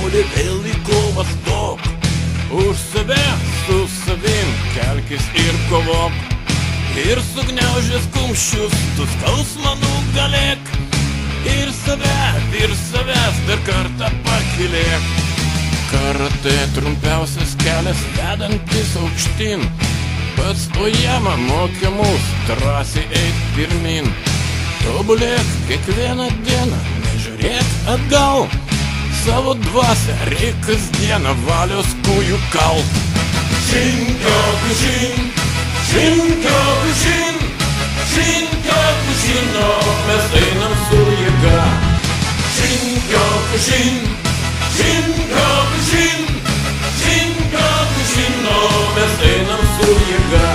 broli, vėl į kovą stok. Už save, su savim, kelkis ir kovok. Ir sugniaužęs kumščius, tu skausmą nugalėk. Ir save, virš savęs dar kartą pakilėk. Karatė trumpiausias kelias vedantis aukštyn. Pats Ojama mokė mus drąsiai eit pirmin. Tobulėk kiekvieną dieną, nežiūrėk atgal. Savo dvasią reik kasdieną valios kūjų kalt. Shin-kyokushin, Shin-kyokushin, Shin-kyokushin, o mes einam su jėga. Shin-kyokushin, Shin-kyokushin, Shin-kyokushin, o mes einam su jėga.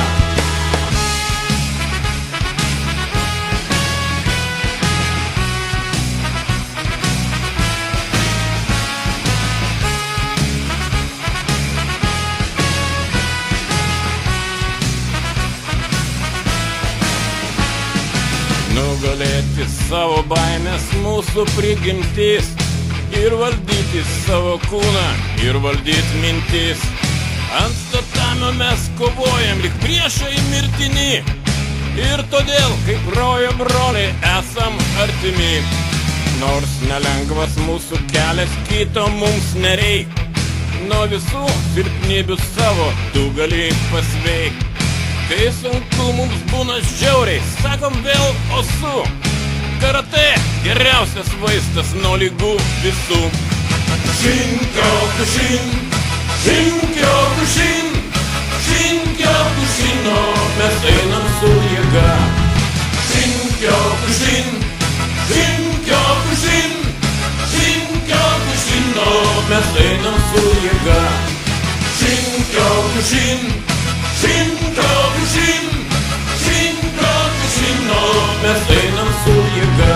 Nugalėti savo baimės mūsų prigimtis. Ir valdyti savo kūną, ir valdyti mintis. Ant tatamio mes kovojam lyg priešai mirtini. Ir todėl, kaip rojo broliai, esam artimi. Nors nelengvas mūsų kelias, kito mums nereik. Nuo visų silpnybių savo tu gali pasveik. Kai sunku mums būna žiauriai, sakom vėl osu. Karatė geriausias vaistas nuo lygų visų. Shin-kyokushin, Shin-kyokushin, Shin-kyokushin, o mes einam su jėga. Shin-kyokushin, Shin-kyokushin, Shin-kyokushin, o mes einam su jėga. Shin-kyokushin, Shin-kyokushin, Shin-kyokushin, o mes einam su jėga.